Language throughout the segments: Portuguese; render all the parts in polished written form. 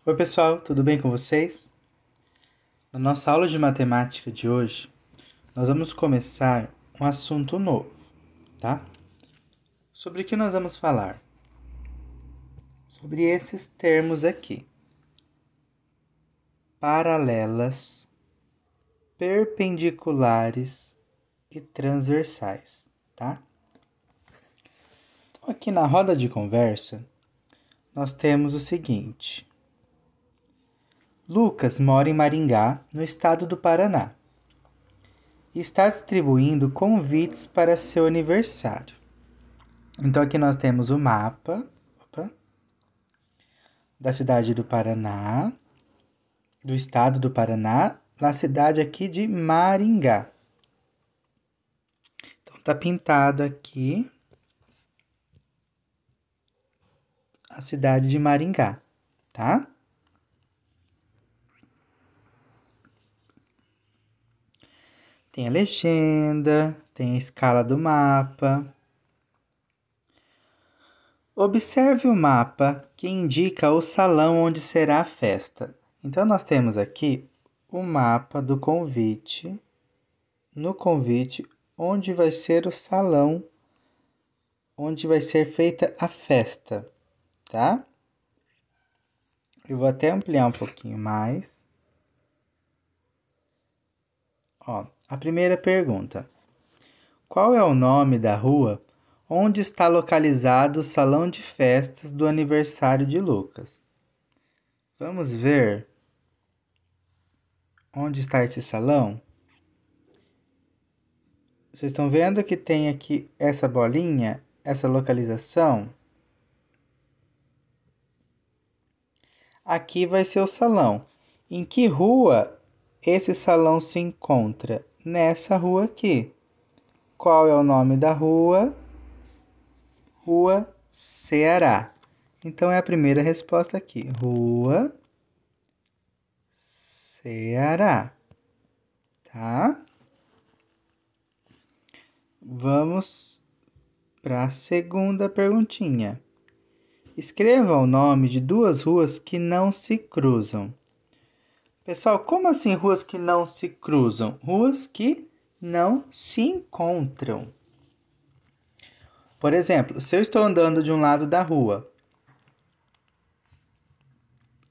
Oi, pessoal, tudo bem com vocês? Na nossa aula de matemática de hoje, nós vamos começar um assunto novo, tá? Sobre o que nós vamos falar? Sobre esses termos aqui: paralelas, perpendiculares e transversais, tá? Então, aqui na roda de conversa, nós temos o seguinte: Lucas mora em Maringá, no estado do Paraná, e está distribuindo convites para seu aniversário. Então aqui nós temos o mapa da cidade do Paraná, do estado do Paraná, na cidade aqui de Maringá. Então tá pintado aqui a cidade de Maringá, tá? Tem a legenda, tem a escala do mapa. Observe o mapa que indica o salão onde será a festa. Então nós temos aqui o mapa do convite, no convite onde vai ser o salão, onde vai ser feita a festa, tá? Eu vou até ampliar um pouquinho mais. Ó, a primeira pergunta: qual é o nome da rua onde está localizado o salão de festas do aniversário de Lucas? Vamos ver onde está esse salão? Vocês estão vendo que tem aqui essa bolinha, essa localização? Aqui vai ser o salão. Em que rua esse salão se encontra? Nessa rua aqui. Qual é o nome da rua? Rua Ceará. Então é a primeira resposta aqui. Rua Ceará. Tá? Vamos para a segunda perguntinha. Escreva o nome de duas ruas que não se cruzam. Pessoal, como assim ruas que não se cruzam? Ruas que não se encontram. Por exemplo, se eu estou andando de um lado da rua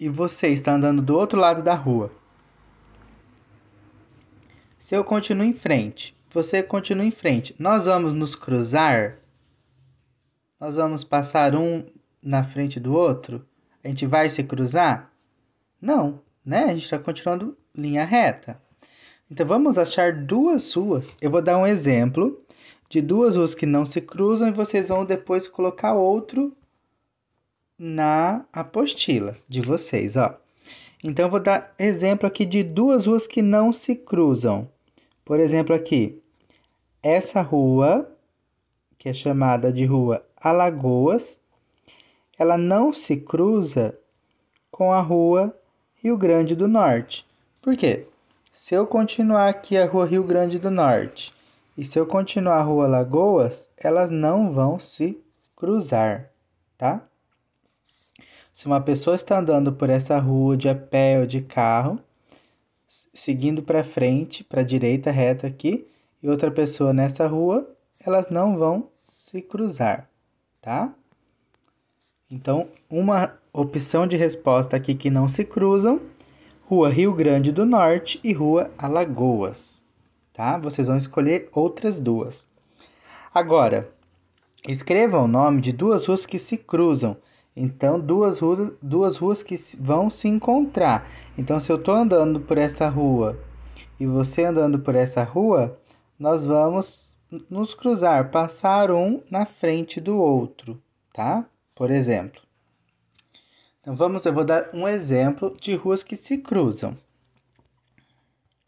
e você está andando do outro lado da rua, se eu continuo em frente, você continua em frente, nós vamos nos cruzar? Nós vamos passar um na frente do outro? A gente vai se cruzar? Não, né? A gente está continuando linha reta. Então vamos achar duas ruas. Eu vou dar um exemplo de duas ruas que não se cruzam e vocês vão depois colocar outro na apostila de vocês, ó. Então eu vou dar exemplo aqui de duas ruas que não se cruzam. Por exemplo, aqui, essa rua, que é chamada de Rua Alagoas, ela não se cruza com a Rua Rio Grande do Norte. Por quê? Se eu continuar aqui a Rua Rio Grande do Norte e se eu continuar a Rua Alagoas, elas não vão se cruzar, tá? Se uma pessoa está andando por essa rua de a pé ou de carro, seguindo para frente, para a direita, reta aqui, e outra pessoa nessa rua, elas não vão se cruzar, tá? Então, uma opção de resposta aqui que não se cruzam: Rua Rio Grande do Norte e Rua Alagoas, tá? Vocês vão escolher outras duas. Agora, escreva o nome de duas ruas que se cruzam. Então, duas ruas que vão se encontrar. Então, se eu estou andando por essa rua e você andando por essa rua, nós vamos nos cruzar, passar um na frente do outro, tá? Por exemplo. Então, eu vou dar um exemplo de ruas que se cruzam.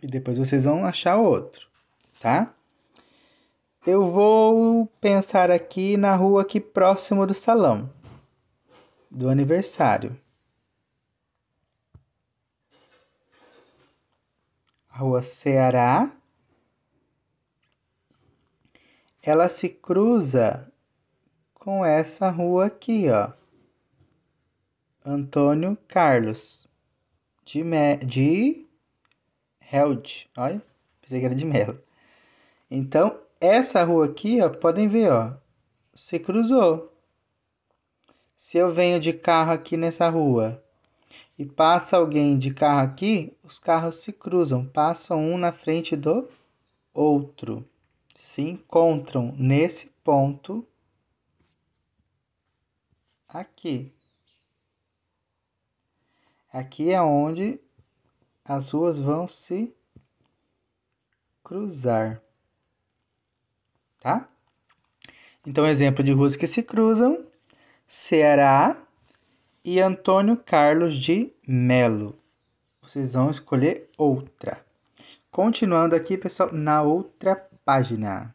E depois vocês vão achar outro, tá? Eu vou pensar aqui na rua aqui próximo do salão do aniversário. A Rua Ceará. Ela se cruza com essa rua aqui, ó. Antônio Carlos de Held. Olha, pensei que era de Melo. Então, essa rua aqui, ó, podem ver, ó, se cruzou. Se eu venho de carro aqui nessa rua e passa alguém de carro aqui, os carros se cruzam, passam um na frente do outro. Se encontram nesse ponto aqui. Aqui é onde as ruas vão se cruzar. Tá? Então, exemplo de ruas que se cruzam: Ceará e Antônio Carlos de Melo. Vocês vão escolher outra. Continuando aqui, pessoal, na outra página.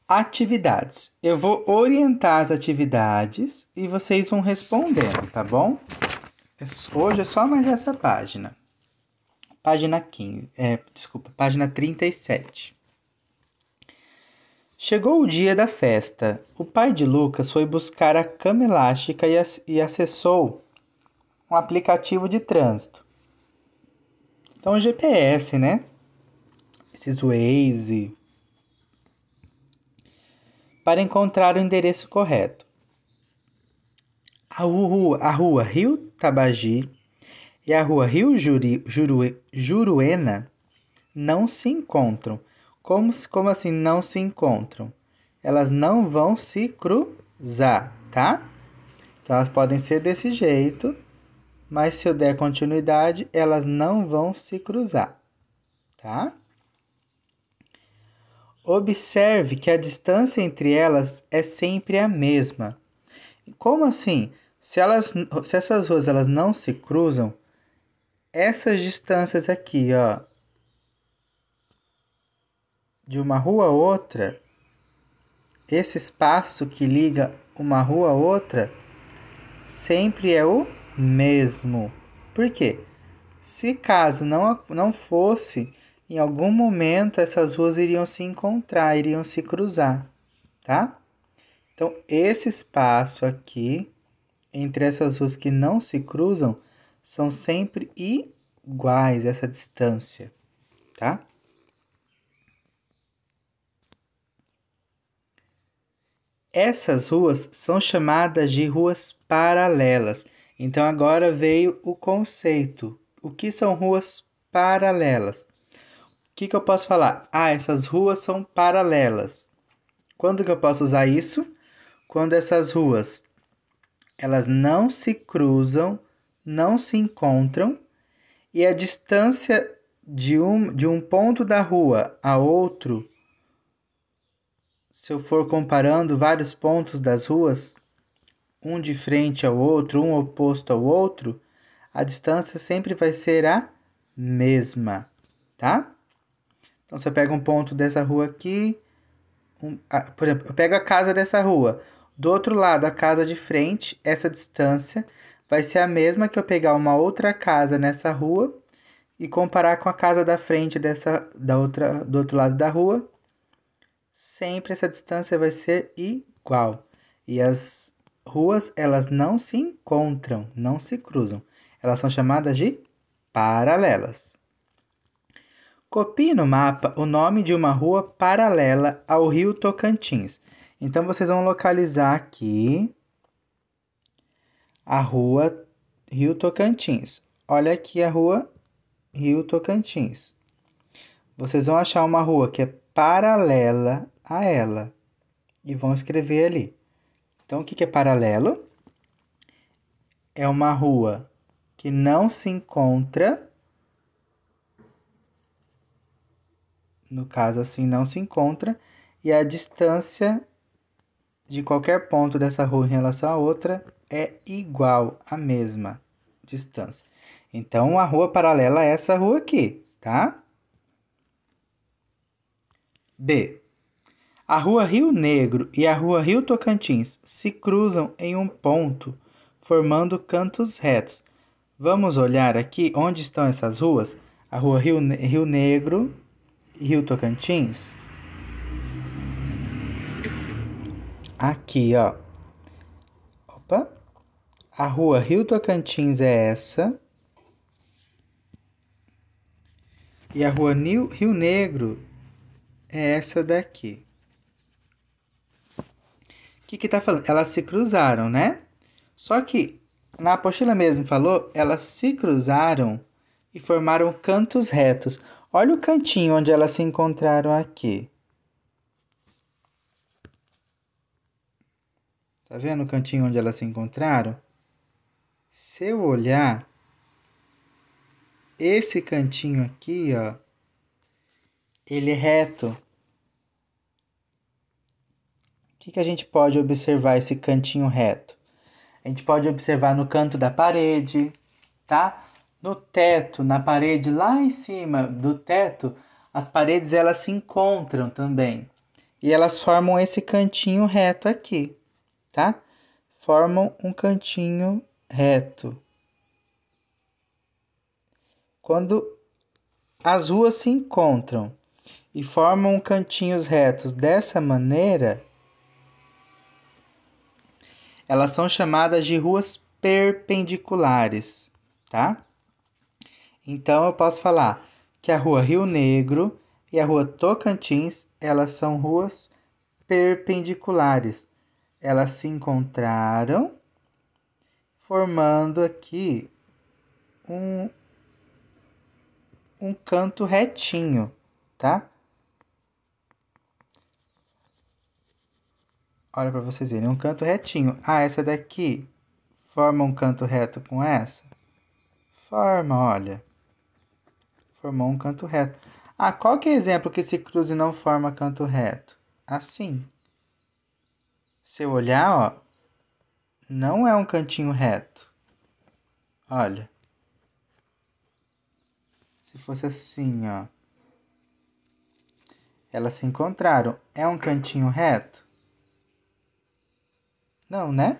Atividades. Eu vou orientar as atividades e vocês vão respondendo, tá bom? Hoje é só mais essa página. Página 15. Página 37. Chegou o dia da festa. O pai de Lucas foi buscar a cama elástica e acessou um aplicativo de trânsito. Então, o GPS, né? Esses Waze. Para encontrar o endereço correto. A rua Rio Tabagi e a rua Rio Juruena não se encontram. Como assim não se encontram? Elas não vão se cruzar, tá? Então, elas podem ser desse jeito, mas se eu der continuidade, elas não vão se cruzar, tá? Observe que a distância entre elas é sempre a mesma. Como assim? Se essas ruas elas não se cruzam, essas distâncias aqui, ó, de uma rua a outra, esse espaço que liga uma rua a outra, sempre é o mesmo. Por quê? Se caso não fosse, em algum momento essas ruas iriam se encontrar, iriam se cruzar, tá? Então, esse espaço aqui, entre essas ruas que não se cruzam, são sempre iguais, essa distância, tá? Essas ruas são chamadas de ruas paralelas. Então, agora veio o conceito. O que são ruas paralelas? O que eu posso falar? Essas ruas são paralelas. Quando que eu posso usar isso? Quando essas ruas elas não se cruzam, não se encontram, e a distância de um ponto da rua a outro, se eu for comparando vários pontos das ruas, um de frente ao outro, um oposto ao outro, a distância sempre vai ser a mesma, tá? Então, você pega um ponto dessa rua aqui, por exemplo, eu pego a casa dessa rua. Do outro lado, a casa de frente, essa distância vai ser a mesma que eu pegar uma outra casa nessa rua e comparar com a casa da frente do outro lado da rua. Sempre essa distância vai ser igual. E as ruas, elas não se encontram, não se cruzam. Elas são chamadas de paralelas. Copie no mapa o nome de uma rua paralela ao rio Tocantins. Então, vocês vão localizar aqui a rua Rio Tocantins. Olha aqui a rua Rio Tocantins. Vocês vão achar uma rua que é paralela a ela e vão escrever ali. Então, o que é paralelo? É uma rua que não se encontra, no caso assim, não se encontra, e a distância de qualquer ponto dessa rua em relação a outra é igual, a mesma distância. Então, a rua paralela é essa rua aqui, tá? B. A rua Rio Negro e a rua Rio Tocantins se cruzam em um ponto, formando cantos retos. Vamos olhar aqui onde estão essas ruas? A rua Rio Negro e Rio Tocantins. aqui, ó. Opa. A rua Rio Tocantins é essa. E a rua Rio Negro é essa daqui. O que tá falando? Elas se cruzaram, né? Só que na apostila mesmo falou, elas se cruzaram e formaram cantos retos. Olha o cantinho onde elas se encontraram aqui. Tá vendo o cantinho onde elas se encontraram? Se eu olhar, esse cantinho aqui, ó, ele é reto. O que a gente pode observar esse cantinho reto? A gente pode observar no canto da parede, tá? No teto, na parede lá em cima do teto, as paredes elas se encontram também. E elas formam esse cantinho reto aqui, tá? Formam um cantinho reto. Quando as ruas se encontram e formam cantinhos retos dessa maneira, elas são chamadas de ruas perpendiculares, tá? Então eu posso falar que a rua Rio Negro e a rua Tocantins, elas são ruas perpendiculares. Elas se encontraram, formando aqui um canto retinho, tá? Olha para vocês verem, um canto retinho. Ah, essa daqui forma um canto reto com essa? Forma, olha. Formou um canto reto. Ah, qual que é o exemplo que se cruza e não forma canto reto? Assim. Se eu olhar, ó, não é um cantinho reto. Olha. Se fosse assim, ó. Elas se encontraram. É um cantinho reto? Não, né?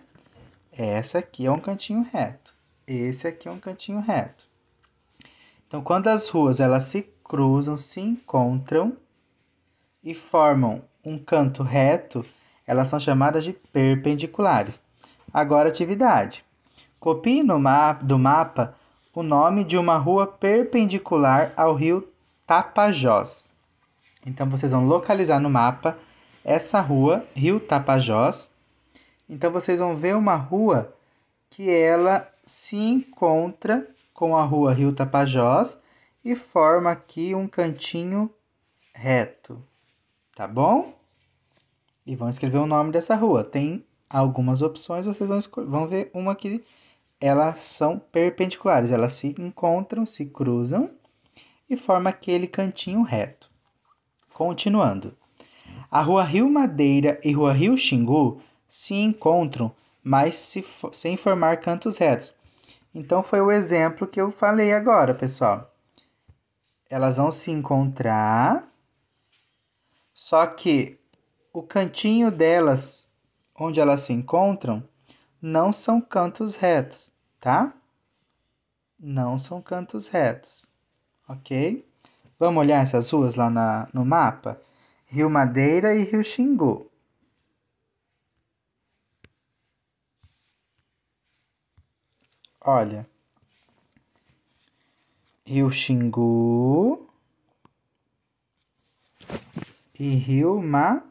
Essa aqui é um cantinho reto. Esse aqui é um cantinho reto. Então, quando as ruas elas se cruzam, se encontram e formam um canto reto, elas são chamadas de perpendiculares. Agora, atividade. Copie do mapa o nome de uma rua perpendicular ao rio Tapajós. Então, vocês vão localizar no mapa essa rua, Rio Tapajós. Então, vocês vão ver uma rua que ela se encontra com a rua Rio Tapajós e forma aqui um cantinho reto, tá bom? E vão escrever o nome dessa rua. Tem algumas opções, vocês vão ver uma que elas são perpendiculares, elas se encontram, se cruzam e forma aquele cantinho reto. Continuando. A rua Rio Madeira e rua Rio Xingu se encontram, mas sem formar cantos retos. Então, foi o exemplo que eu falei agora, pessoal. Elas vão se encontrar, só que o cantinho delas, onde elas se encontram, não são cantos retos, tá? Não são cantos retos, ok? Vamos olhar essas ruas lá no mapa? Rio Madeira e Rio Xingu. Olha. Rio Xingu e Rio Madeira.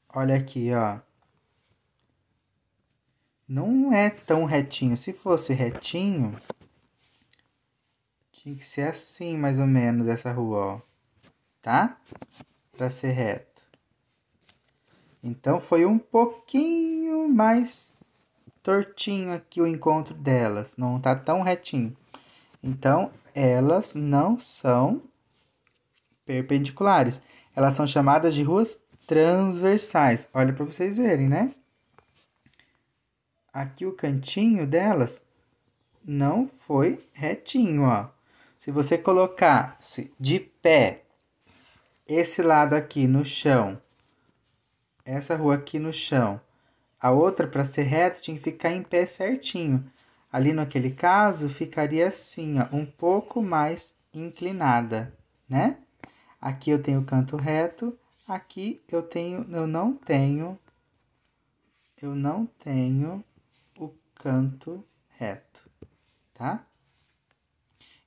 Olha aqui, ó. Não é tão retinho. Se fosse retinho, tinha que ser assim, mais ou menos, essa rua, ó. Tá? Para ser reto. Então, foi um pouquinho mais tortinho aqui o encontro delas. Não tá tão retinho. Então, elas não são perpendiculares. Elas são chamadas de ruas transversais. Olha para vocês verem, né? Aqui o cantinho delas não foi retinho, ó. Se você colocasse de pé esse lado aqui no chão, essa rua aqui no chão, a outra para ser reta tinha que ficar em pé certinho. Ali naquele caso ficaria assim, ó, um pouco mais inclinada, né? Aqui eu tenho canto reto, aqui eu não tenho o canto reto, tá?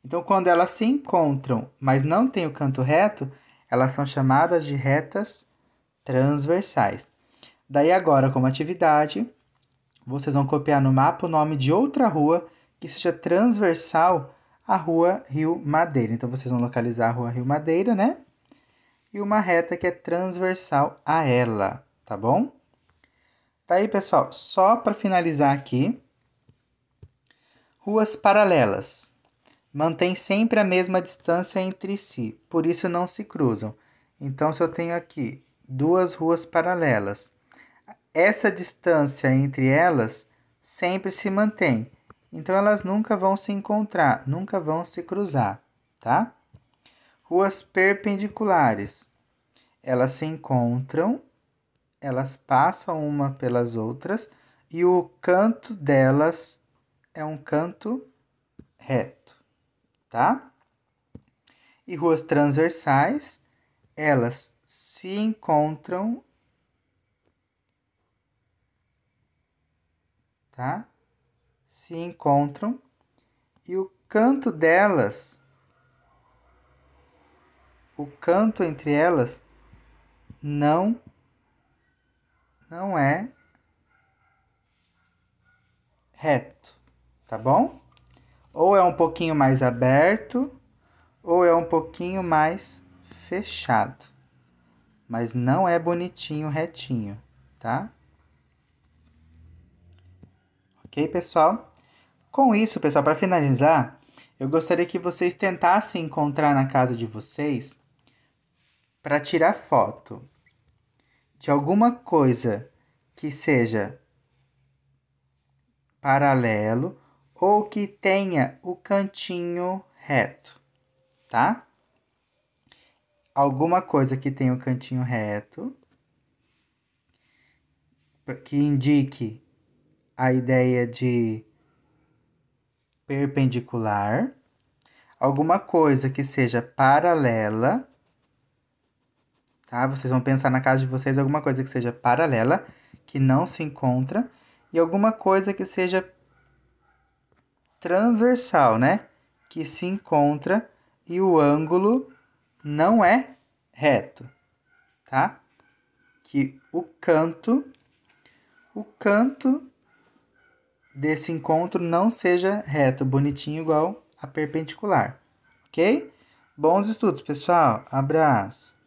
Então, quando elas se encontram, mas não tem o canto reto, elas são chamadas de retas transversais. Daí agora, como atividade, vocês vão copiar no mapa o nome de outra rua que seja transversal à rua Rio Madeira. Então, vocês vão localizar a rua Rio Madeira, né? E uma reta que é transversal a ela, tá bom? Daí, pessoal, só para finalizar aqui, ruas paralelas. Mantém sempre a mesma distância entre si, por isso não se cruzam. Então, se eu tenho aqui duas ruas paralelas, essa distância entre elas sempre se mantém. Então, elas nunca vão se encontrar, nunca vão se cruzar, tá? Ruas perpendiculares. Elas se encontram, elas passam uma pelas outras e o canto delas é um canto reto, tá? E ruas transversais, elas se encontram, tá? Se encontram e o canto delas, o canto entre elas não é reto, tá bom? Ou é um pouquinho mais aberto, ou é um pouquinho mais fechado. Mas não é bonitinho, retinho, tá? Ok, pessoal? Com isso, pessoal, para finalizar, eu gostaria que vocês tentassem encontrar na casa de vocês para tirar foto de alguma coisa que seja paralelo ou que tenha o cantinho reto, tá? Alguma coisa que tenha o cantinho reto, que indique a ideia de perpendicular, alguma coisa que seja paralela, tá? Vocês vão pensar na casa de vocês alguma coisa que seja paralela, que não se encontra, e alguma coisa que seja transversal, né? Que se encontra e o ângulo não é reto, tá? Que o canto desse encontro não seja reto, bonitinho igual a perpendicular, ok? Bons estudos, pessoal. Abraço.